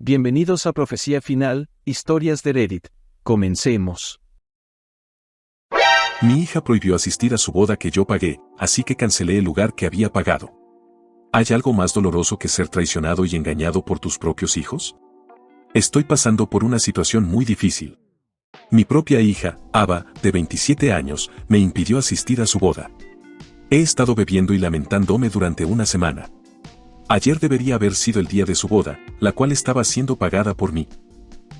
Bienvenidos a Profecía Final, Historias de Reddit. Comencemos. Mi hija prohibió asistir a su boda que yo pagué, así que cancelé el lugar que había pagado. ¿Hay algo más doloroso que ser traicionado y engañado por tus propios hijos? Estoy pasando por una situación muy difícil. Mi propia hija, Ava, de 27 años, me impidió asistir a su boda. He estado bebiendo y lamentándome durante una semana. Ayer debería haber sido el día de su boda, la cual estaba siendo pagada por mí.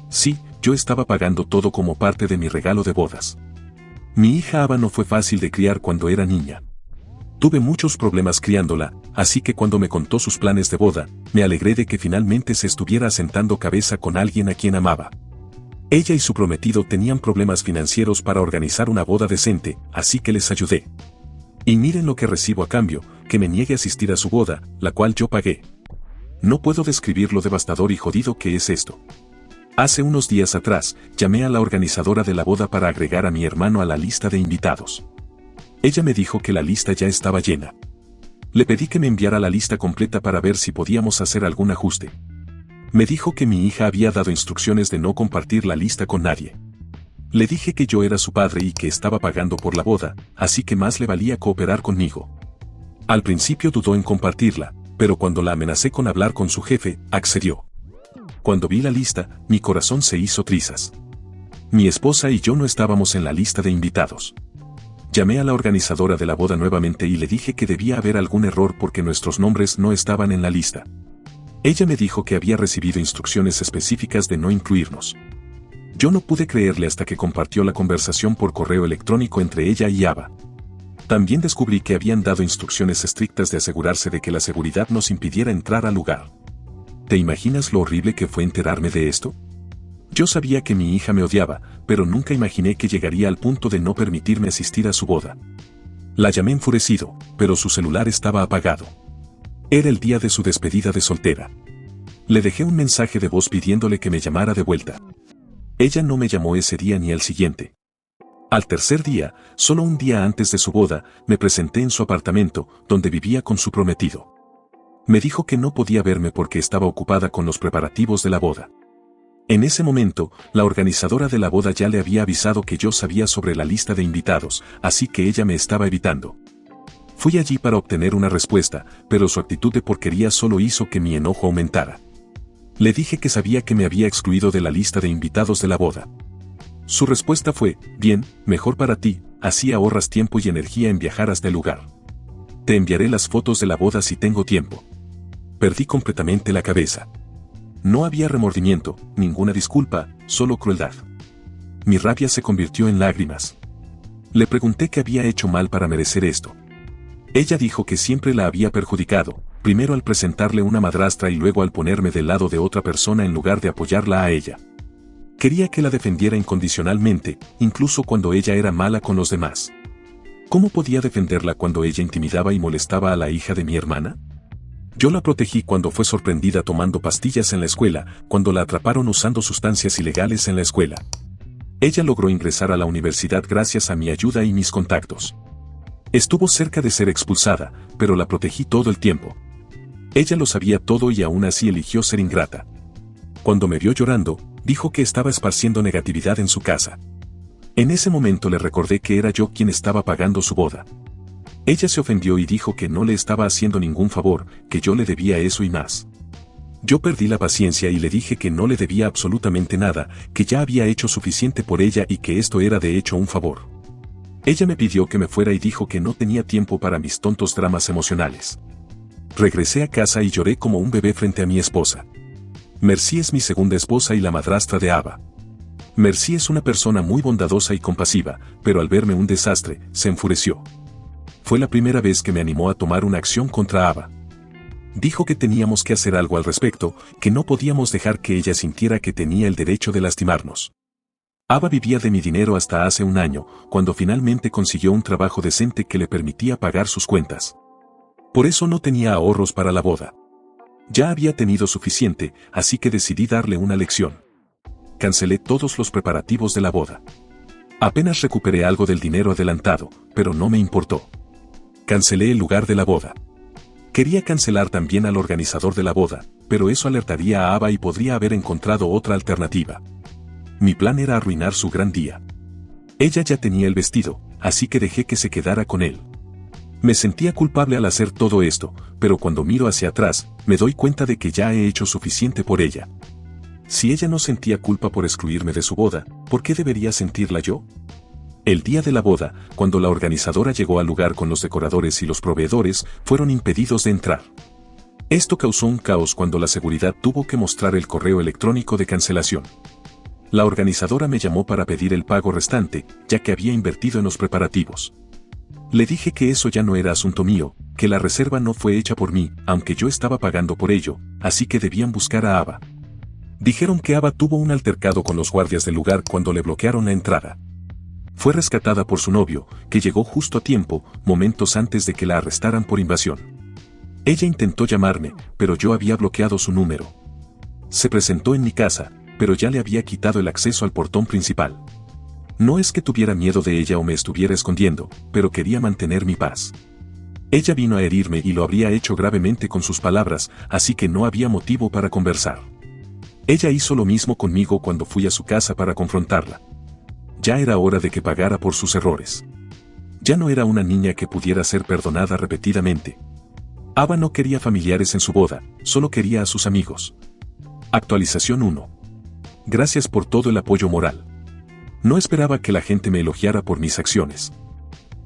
Sí, yo estaba pagando todo como parte de mi regalo de bodas. Mi hija Ava no fue fácil de criar cuando era niña. Tuve muchos problemas criándola, así que cuando me contó sus planes de boda, me alegré de que finalmente se estuviera sentando cabeza con alguien a quien amaba. Ella y su prometido tenían problemas financieros para organizar una boda decente, así que les ayudé. Y miren lo que recibo a cambio, que me niegue a asistir a su boda, la cual yo pagué. No puedo describir lo devastador y jodido que es esto. Hace unos días atrás, llamé a la organizadora de la boda para agregar a mi hermano a la lista de invitados. Ella me dijo que la lista ya estaba llena. Le pedí que me enviara la lista completa para ver si podíamos hacer algún ajuste. Me dijo que mi hija había dado instrucciones de no compartir la lista con nadie. Le dije que yo era su padre y que estaba pagando por la boda, así que más le valía cooperar conmigo. Al principio dudó en compartirla, pero cuando la amenacé con hablar con su jefe, accedió. Cuando vi la lista, mi corazón se hizo trizas. Mi esposa y yo no estábamos en la lista de invitados. Llamé a la organizadora de la boda nuevamente y le dije que debía haber algún error porque nuestros nombres no estaban en la lista. Ella me dijo que había recibido instrucciones específicas de no incluirnos. Yo no pude creerle hasta que compartió la conversación por correo electrónico entre ella y Ava. También descubrí que habían dado instrucciones estrictas de asegurarse de que la seguridad nos impidiera entrar al lugar. ¿Te imaginas lo horrible que fue enterarme de esto? Yo sabía que mi hija me odiaba, pero nunca imaginé que llegaría al punto de no permitirme asistir a su boda. La llamé enfurecido, pero su celular estaba apagado. Era el día de su despedida de soltera. Le dejé un mensaje de voz pidiéndole que me llamara de vuelta. Ella no me llamó ese día ni al siguiente. Al tercer día, solo un día antes de su boda, me presenté en su apartamento, donde vivía con su prometido. Me dijo que no podía verme porque estaba ocupada con los preparativos de la boda. En ese momento, la organizadora de la boda ya le había avisado que yo sabía sobre la lista de invitados, así que ella me estaba evitando. Fui allí para obtener una respuesta, pero su actitud de porquería solo hizo que mi enojo aumentara. Le dije que sabía que me había excluido de la lista de invitados de la boda. Su respuesta fue, bien, mejor para ti, así ahorras tiempo y energía en viajar hasta el lugar. Te enviaré las fotos de la boda si tengo tiempo. Perdí completamente la cabeza. No había remordimiento, ninguna disculpa, solo crueldad. Mi rabia se convirtió en lágrimas. Le pregunté qué había hecho mal para merecer esto. Ella dijo que siempre la había perjudicado, primero al presentarle una madrastra y luego al ponerme del lado de otra persona en lugar de apoyarla a ella. Quería que la defendiera incondicionalmente, incluso cuando ella era mala con los demás. ¿Cómo podía defenderla cuando ella intimidaba y molestaba a la hija de mi hermana? Yo la protegí cuando fue sorprendida tomando pastillas en la escuela, cuando la atraparon usando sustancias ilegales en la escuela. Ella logró ingresar a la universidad gracias a mi ayuda y mis contactos. Estuvo cerca de ser expulsada, pero la protegí todo el tiempo. Ella lo sabía todo y aún así eligió ser ingrata. Cuando me vio llorando, dijo que estaba esparciendo negatividad en su casa. En ese momento le recordé que era yo quien estaba pagando su boda. Ella se ofendió y dijo que no le estaba haciendo ningún favor, que yo le debía eso y más. Yo perdí la paciencia y le dije que no le debía absolutamente nada, que ya había hecho suficiente por ella y que esto era de hecho un favor. Ella me pidió que me fuera y dijo que no tenía tiempo para mis tontos dramas emocionales. Regresé a casa y lloré como un bebé frente a mi esposa. Mercy es mi segunda esposa y la madrastra de Ava. Mercy es una persona muy bondadosa y compasiva, pero al verme un desastre, se enfureció. Fue la primera vez que me animó a tomar una acción contra Ava. Dijo que teníamos que hacer algo al respecto, que no podíamos dejar que ella sintiera que tenía el derecho de lastimarnos. Ava vivía de mi dinero hasta hace un año, cuando finalmente consiguió un trabajo decente que le permitía pagar sus cuentas. Por eso no tenía ahorros para la boda. Ya había tenido suficiente, así que decidí darle una lección. Cancelé todos los preparativos de la boda. Apenas recuperé algo del dinero adelantado, pero no me importó. Cancelé el lugar de la boda. Quería cancelar también al organizador de la boda, pero eso alertaría a Ava y podría haber encontrado otra alternativa. Mi plan era arruinar su gran día. Ella ya tenía el vestido, así que dejé que se quedara con él. Me sentía culpable al hacer todo esto, pero cuando miro hacia atrás, me doy cuenta de que ya he hecho suficiente por ella. Si ella no sentía culpa por excluirme de su boda, ¿por qué debería sentirla yo? El día de la boda, cuando la organizadora llegó al lugar con los decoradores y los proveedores, fueron impedidos de entrar. Esto causó un caos cuando la seguridad tuvo que mostrar el correo electrónico de cancelación. La organizadora me llamó para pedir el pago restante, ya que había invertido en los preparativos. Le dije que eso ya no era asunto mío, que la reserva no fue hecha por mí, aunque yo estaba pagando por ello, así que debían buscar a Ava. Dijeron que Ava tuvo un altercado con los guardias del lugar cuando le bloquearon la entrada. Fue rescatada por su novio, que llegó justo a tiempo, momentos antes de que la arrestaran por invasión. Ella intentó llamarme, pero yo había bloqueado su número. Se presentó en mi casa, pero ya le había quitado el acceso al portón principal. No es que tuviera miedo de ella o me estuviera escondiendo, pero quería mantener mi paz. Ella vino a herirme y lo habría hecho gravemente con sus palabras, así que no había motivo para conversar. Ella hizo lo mismo conmigo cuando fui a su casa para confrontarla. Ya era hora de que pagara por sus errores. Ya no era una niña que pudiera ser perdonada repetidamente. Ava no quería familiares en su boda, solo quería a sus amigos. Actualización 1. Gracias por todo el apoyo moral. No esperaba que la gente me elogiara por mis acciones.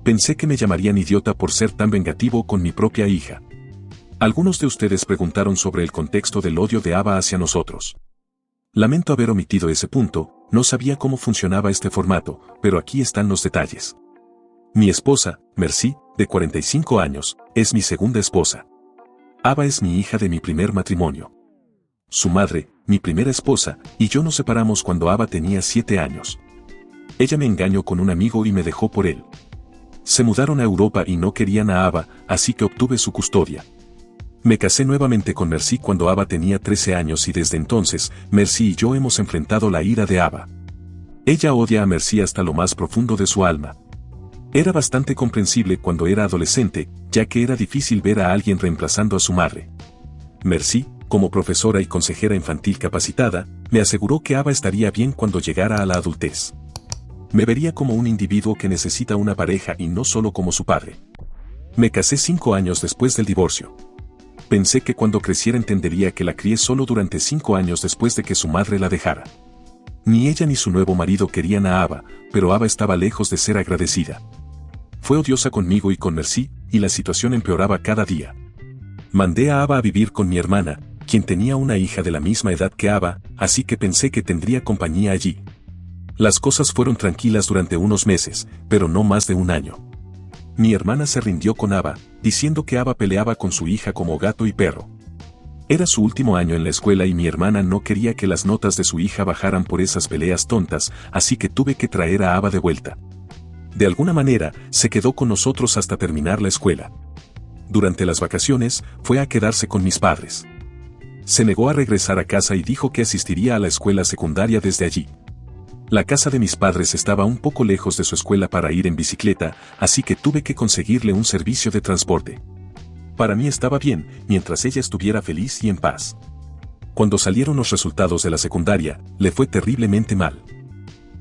Pensé que me llamarían idiota por ser tan vengativo con mi propia hija. Algunos de ustedes preguntaron sobre el contexto del odio de Ava hacia nosotros. Lamento haber omitido ese punto, no sabía cómo funcionaba este formato, pero aquí están los detalles. Mi esposa, Merci, de 45 años, es mi segunda esposa. Ava es mi hija de mi primer matrimonio. Su madre, mi primera esposa, y yo nos separamos cuando Ava tenía 7 años. Ella me engañó con un amigo y me dejó por él. Se mudaron a Europa y no querían a Ava, así que obtuve su custodia. Me casé nuevamente con Merci cuando Ava tenía 13 años y desde entonces, Merci y yo hemos enfrentado la ira de Ava. Ella odia a Merci hasta lo más profundo de su alma. Era bastante comprensible cuando era adolescente, ya que era difícil ver a alguien reemplazando a su madre. Merci, como profesora y consejera infantil capacitada, me aseguró que Ava estaría bien cuando llegara a la adultez. Me vería como un individuo que necesita una pareja y no solo como su padre. Me casé 5 años después del divorcio. Pensé que cuando creciera entendería que la crié solo durante 5 años después de que su madre la dejara. Ni ella ni su nuevo marido querían a Ava, pero Ava estaba lejos de ser agradecida. Fue odiosa conmigo y con Merci, y la situación empeoraba cada día. Mandé a Ava a vivir con mi hermana, quien tenía una hija de la misma edad que Ava, así que pensé que tendría compañía allí. Las cosas fueron tranquilas durante unos meses, pero no más de un año. Mi hermana se rindió con Ava, diciendo que Ava peleaba con su hija como gato y perro. Era su último año en la escuela y mi hermana no quería que las notas de su hija bajaran por esas peleas tontas, así que tuve que traer a Ava de vuelta. De alguna manera, se quedó con nosotros hasta terminar la escuela. Durante las vacaciones, fue a quedarse con mis padres. Se negó a regresar a casa y dijo que asistiría a la escuela secundaria desde allí. La casa de mis padres estaba un poco lejos de su escuela para ir en bicicleta, así que tuve que conseguirle un servicio de transporte. Para mí estaba bien, mientras ella estuviera feliz y en paz. Cuando salieron los resultados de la secundaria, le fue terriblemente mal.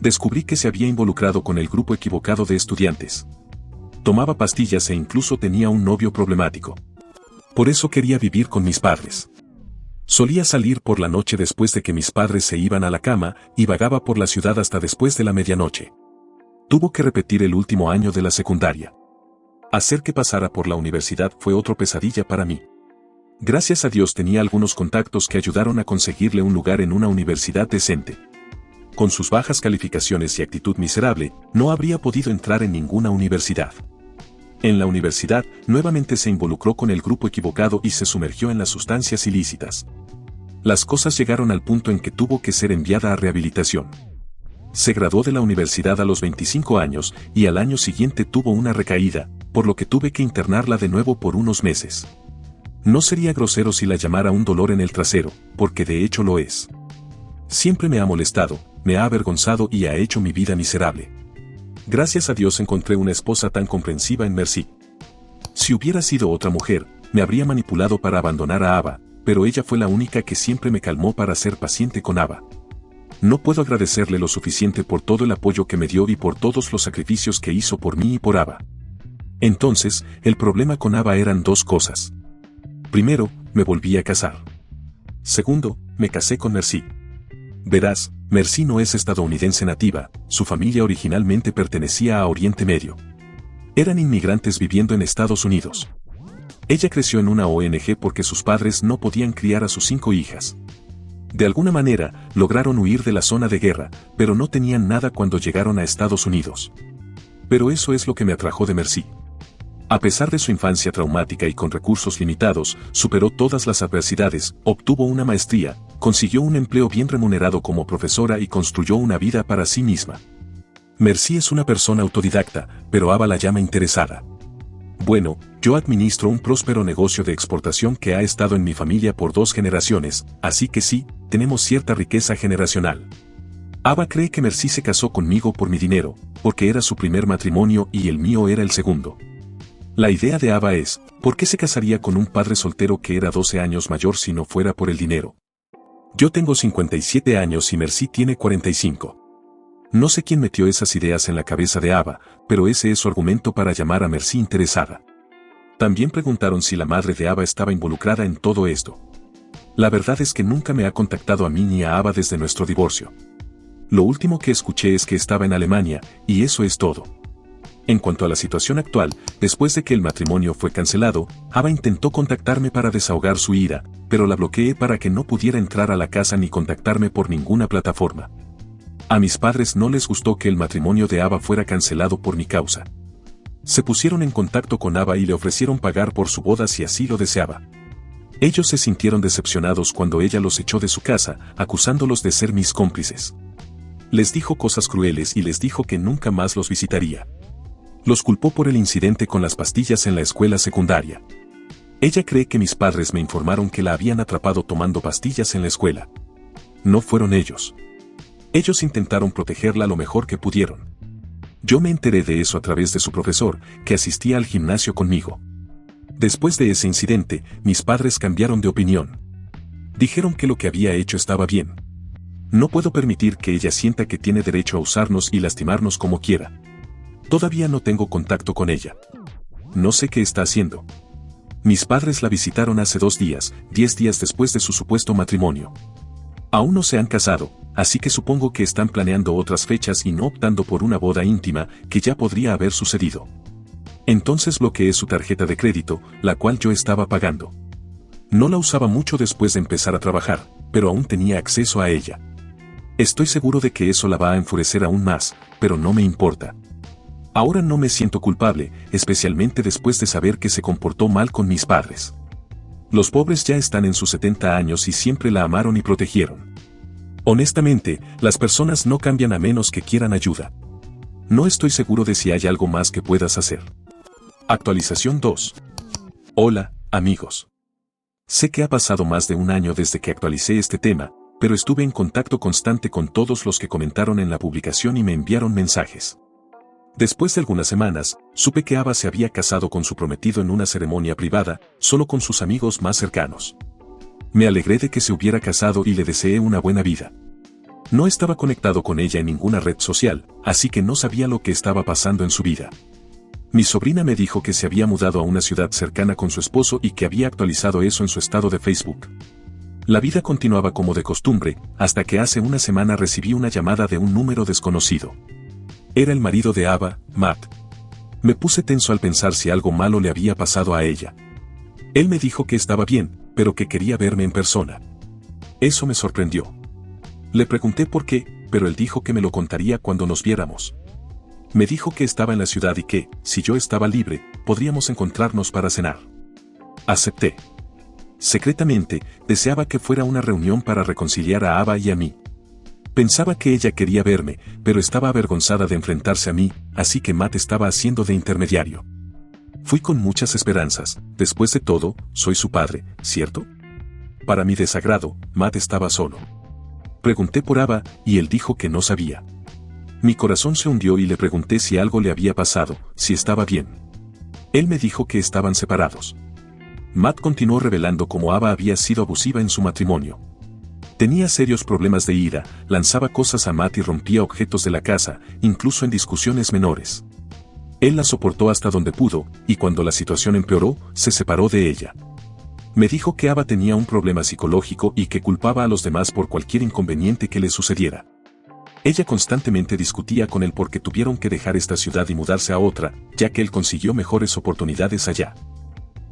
Descubrí que se había involucrado con el grupo equivocado de estudiantes. Tomaba pastillas e incluso tenía un novio problemático. Por eso quería vivir con mis padres. Solía salir por la noche después de que mis padres se iban a la cama y vagaba por la ciudad hasta después de la medianoche. Tuvo que repetir el último año de la secundaria. Hacer que pasara por la universidad fue otra pesadilla para mí. Gracias a Dios tenía algunos contactos que ayudaron a conseguirle un lugar en una universidad decente. Con sus bajas calificaciones y actitud miserable, no habría podido entrar en ninguna universidad. En la universidad, nuevamente se involucró con el grupo equivocado y se sumergió en las sustancias ilícitas. Las cosas llegaron al punto en que tuvo que ser enviada a rehabilitación. Se graduó de la universidad a los 25 años y al año siguiente tuvo una recaída, por lo que tuve que internarla de nuevo por unos meses. No sería grosero si la llamara un dolor en el trasero, porque de hecho lo es. Siempre me ha molestado, me ha avergonzado y ha hecho mi vida miserable. Gracias a Dios encontré una esposa tan comprensiva en Merci. Si hubiera sido otra mujer, me habría manipulado para abandonar a Ava, pero ella fue la única que siempre me calmó para ser paciente con Ava. No puedo agradecerle lo suficiente por todo el apoyo que me dio y por todos los sacrificios que hizo por mí y por Ava. Entonces, el problema con Ava eran dos cosas. Primero, me volví a casar. Segundo, me casé con Mercy. Verás, Mercy no es estadounidense nativa, su familia originalmente pertenecía a Oriente Medio. Eran inmigrantes viviendo en Estados Unidos. Ella creció en una ONG porque sus padres no podían criar a sus 5 hijas. De alguna manera, lograron huir de la zona de guerra, pero no tenían nada cuando llegaron a Estados Unidos. Pero eso es lo que me atrajo de Mercy. A pesar de su infancia traumática y con recursos limitados, superó todas las adversidades, obtuvo una maestría, consiguió un empleo bien remunerado como profesora y construyó una vida para sí misma. Mercy es una persona autodidacta, pero Ava la llama interesada. Bueno, yo administro un próspero negocio de exportación que ha estado en mi familia por 2 generaciones, así que sí, tenemos cierta riqueza generacional. Ava cree que Mercy se casó conmigo por mi dinero, porque era su primer matrimonio y el mío era el segundo. La idea de Ava es, ¿por qué se casaría con un padre soltero que era 12 años mayor si no fuera por el dinero? Yo tengo 57 años y Mercy tiene 45. No sé quién metió esas ideas en la cabeza de Ava, pero ese es su argumento para llamar a Mercy interesada. También preguntaron si la madre de Ava estaba involucrada en todo esto. La verdad es que nunca me ha contactado a mí ni a Ava desde nuestro divorcio. Lo último que escuché es que estaba en Alemania, y eso es todo. En cuanto a la situación actual, después de que el matrimonio fue cancelado, Ava intentó contactarme para desahogar su ira, pero la bloqueé para que no pudiera entrar a la casa ni contactarme por ninguna plataforma. A mis padres no les gustó que el matrimonio de Ava fuera cancelado por mi causa. Se pusieron en contacto con Ava y le ofrecieron pagar por su boda si así lo deseaba. Ellos se sintieron decepcionados cuando ella los echó de su casa, acusándolos de ser mis cómplices. Les dijo cosas crueles y les dijo que nunca más los visitaría. Los culpó por el incidente con las pastillas en la escuela secundaria. Ella cree que mis padres me informaron que la habían atrapado tomando pastillas en la escuela. No fueron ellos. Ellos intentaron protegerla lo mejor que pudieron. Yo me enteré de eso a través de su profesor, que asistía al gimnasio conmigo. Después de ese incidente, mis padres cambiaron de opinión. Dijeron que lo que había hecho estaba bien. No puedo permitir que ella sienta que tiene derecho a usarnos y lastimarnos como quiera. Todavía no tengo contacto con ella. No sé qué está haciendo. Mis padres la visitaron hace 2 días, 10 días después de su supuesto matrimonio. Aún no se han casado, así que supongo que están planeando otras fechas y no optando por una boda íntima que ya podría haber sucedido. Entonces bloqueé su tarjeta de crédito, la cual yo estaba pagando. No la usaba mucho después de empezar a trabajar, pero aún tenía acceso a ella. Estoy seguro de que eso la va a enfurecer aún más, pero no me importa. Ahora no me siento culpable, especialmente después de saber que se comportó mal con mis padres. Los pobres ya están en sus 70 años y siempre la amaron y protegieron. Honestamente, las personas no cambian a menos que quieran ayuda. No estoy seguro de si hay algo más que puedas hacer. Actualización 2. Hola, amigos. Sé que ha pasado más de 1 año desde que actualicé este tema, pero estuve en contacto constante con todos los que comentaron en la publicación y me enviaron mensajes. Después de algunas semanas, supe que Ava se había casado con su prometido en una ceremonia privada, solo con sus amigos más cercanos. Me alegré de que se hubiera casado y le deseé una buena vida. No estaba conectado con ella en ninguna red social, así que no sabía lo que estaba pasando en su vida. Mi sobrina me dijo que se había mudado a una ciudad cercana con su esposo y que había actualizado eso en su estado de Facebook. La vida continuaba como de costumbre, hasta que hace una semana recibí una llamada de un número desconocido. Era el marido de Ava, Matt. Me puse tenso al pensar si algo malo le había pasado a ella. Él me dijo que estaba bien, pero que quería verme en persona. Eso me sorprendió. Le pregunté por qué, pero él dijo que me lo contaría cuando nos viéramos. Me dijo que estaba en la ciudad y que, si yo estaba libre, podríamos encontrarnos para cenar. Acepté. Secretamente, deseaba que fuera una reunión para reconciliar a Ava y a mí. Pensaba que ella quería verme, pero estaba avergonzada de enfrentarse a mí, así que Matt estaba haciendo de intermediario. Fui con muchas esperanzas, después de todo, soy su padre, ¿cierto? Para mi desagrado, Matt estaba solo. Pregunté por Ava, y él dijo que no sabía. Mi corazón se hundió y le pregunté si algo le había pasado, si estaba bien. Él me dijo que estaban separados. Matt continuó revelando cómo Ava había sido abusiva en su matrimonio. Tenía serios problemas de ira, lanzaba cosas a Matt y rompía objetos de la casa, incluso en discusiones menores. Él la soportó hasta donde pudo, y cuando la situación empeoró, se separó de ella. Me dijo que Ava tenía un problema psicológico y que culpaba a los demás por cualquier inconveniente que le sucediera. Ella constantemente discutía con él porque tuvieron que dejar esta ciudad y mudarse a otra, ya que él consiguió mejores oportunidades allá.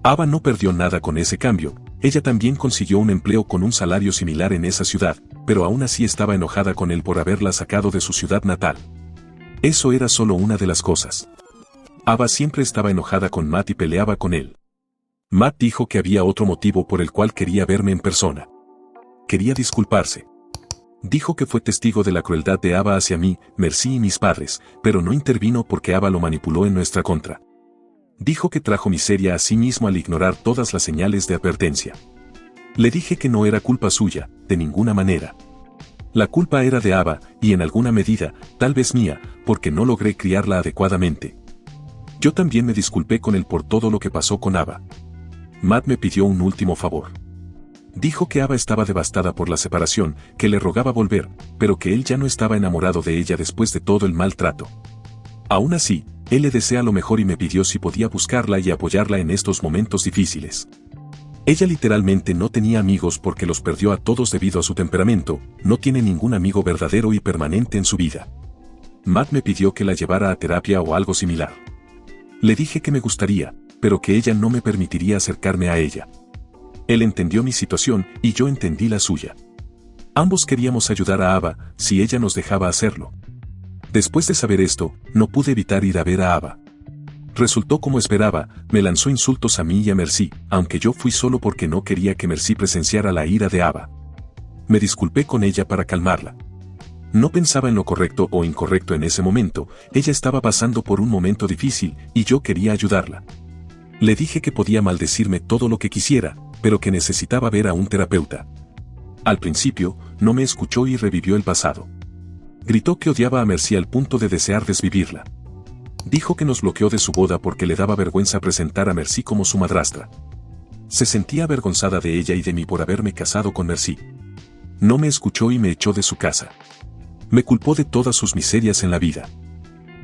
Ava no perdió nada con ese cambio, ella también consiguió un empleo con un salario similar en esa ciudad, pero aún así estaba enojada con él por haberla sacado de su ciudad natal. Eso era solo una de las cosas. Ava siempre estaba enojada con Matt y peleaba con él. Matt dijo que había otro motivo por el cual quería verme en persona. Quería disculparse. Dijo que fue testigo de la crueldad de Ava hacia mí, Mercy y mis padres, pero no intervino porque Ava lo manipuló en nuestra contra. Dijo que trajo miseria a sí mismo al ignorar todas las señales de advertencia. Le dije que no era culpa suya, de ninguna manera. La culpa era de Ava, y en alguna medida, tal vez mía, porque no logré criarla adecuadamente. Yo también me disculpé con él por todo lo que pasó con Ava. Matt me pidió un último favor. Dijo que Ava estaba devastada por la separación, que le rogaba volver, pero que él ya no estaba enamorado de ella después de todo el maltrato. Aún así, él le desea lo mejor y me pidió si podía buscarla y apoyarla en estos momentos difíciles. Ella literalmente no tenía amigos porque los perdió a todos debido a su temperamento, no tiene ningún amigo verdadero y permanente en su vida. Matt me pidió que la llevara a terapia o algo similar. Le dije que me gustaría, pero que ella no me permitiría acercarme a ella. Él entendió mi situación y yo entendí la suya. Ambos queríamos ayudar a Ava, si ella nos dejaba hacerlo. Después de saber esto, no pude evitar ir a ver a Ava. Resultó como esperaba, me lanzó insultos a mí y a Mercy, aunque yo fui solo porque no quería que Mercy presenciara la ira de Ava. Me disculpé con ella para calmarla. No pensaba en lo correcto o incorrecto en ese momento, ella estaba pasando por un momento difícil y yo quería ayudarla. Le dije que podía maldecirme todo lo que quisiera, pero que necesitaba ver a un terapeuta. Al principio, no me escuchó y revivió el pasado. Gritó que odiaba a Mercy al punto de desear desvivirla. Dijo que nos bloqueó de su boda porque le daba vergüenza presentar a Mercy como su madrastra. Se sentía avergonzada de ella y de mí por haberme casado con Mercy. No me escuchó y me echó de su casa. Me culpó de todas sus miserias en la vida.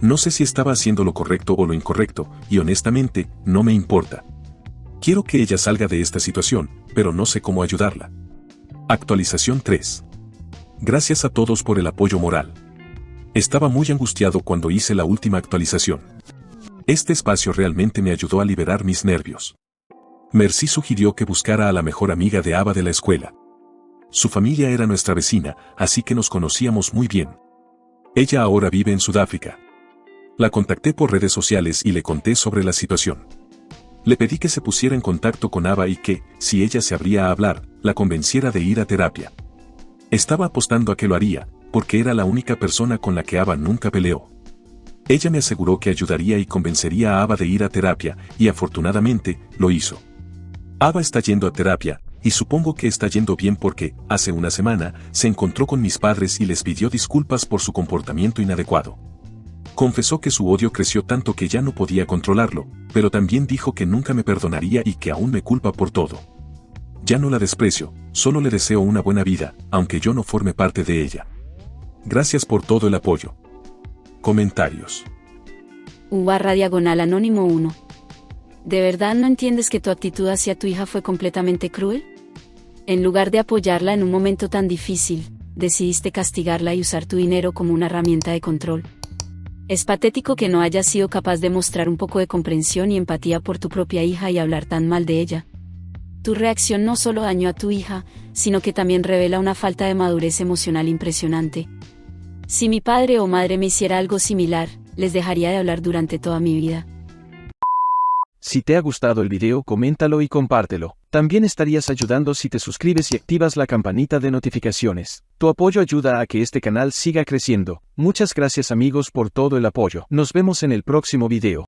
No sé si estaba haciendo lo correcto o lo incorrecto, y honestamente, no me importa. Quiero que ella salga de esta situación, pero no sé cómo ayudarla. Actualización 3. Gracias a todos por el apoyo moral. Estaba muy angustiado cuando hice la última actualización. Este espacio realmente me ayudó a liberar mis nervios. Mercy sugirió que buscara a la mejor amiga de Ava de la escuela. Su familia era nuestra vecina, así que nos conocíamos muy bien. Ella ahora vive en Sudáfrica. La contacté por redes sociales y le conté sobre la situación. Le pedí que se pusiera en contacto con Ava y que, si ella se abría a hablar, la convenciera de ir a terapia. Estaba apostando a que lo haría, porque era la única persona con la que Ava nunca peleó. Ella me aseguró que ayudaría y convencería a Ava de ir a terapia, y afortunadamente, lo hizo. Ava está yendo a terapia, y supongo que está yendo bien porque, hace una semana, se encontró con mis padres y les pidió disculpas por su comportamiento inadecuado. Confesó que su odio creció tanto que ya no podía controlarlo, pero también dijo que nunca me perdonaría y que aún me culpa por todo. Ya no la desprecio, solo le deseo una buena vida, aunque yo no forme parte de ella. Gracias por todo el apoyo. Comentarios. U/Anónimo 1. ¿De verdad no entiendes que tu actitud hacia tu hija fue completamente cruel? En lugar de apoyarla en un momento tan difícil, decidiste castigarla y usar tu dinero como una herramienta de control. Es patético que no hayas sido capaz de mostrar un poco de comprensión y empatía por tu propia hija y hablar tan mal de ella. Tu reacción no solo dañó a tu hija, sino que también revela una falta de madurez emocional impresionante. Si mi padre o madre me hiciera algo similar, les dejaría de hablar durante toda mi vida. Si te ha gustado el video, coméntalo y compártelo. También estarías ayudando si te suscribes y activas la campanita de notificaciones. Tu apoyo ayuda a que este canal siga creciendo. Muchas gracias amigos por todo el apoyo. Nos vemos en el próximo video.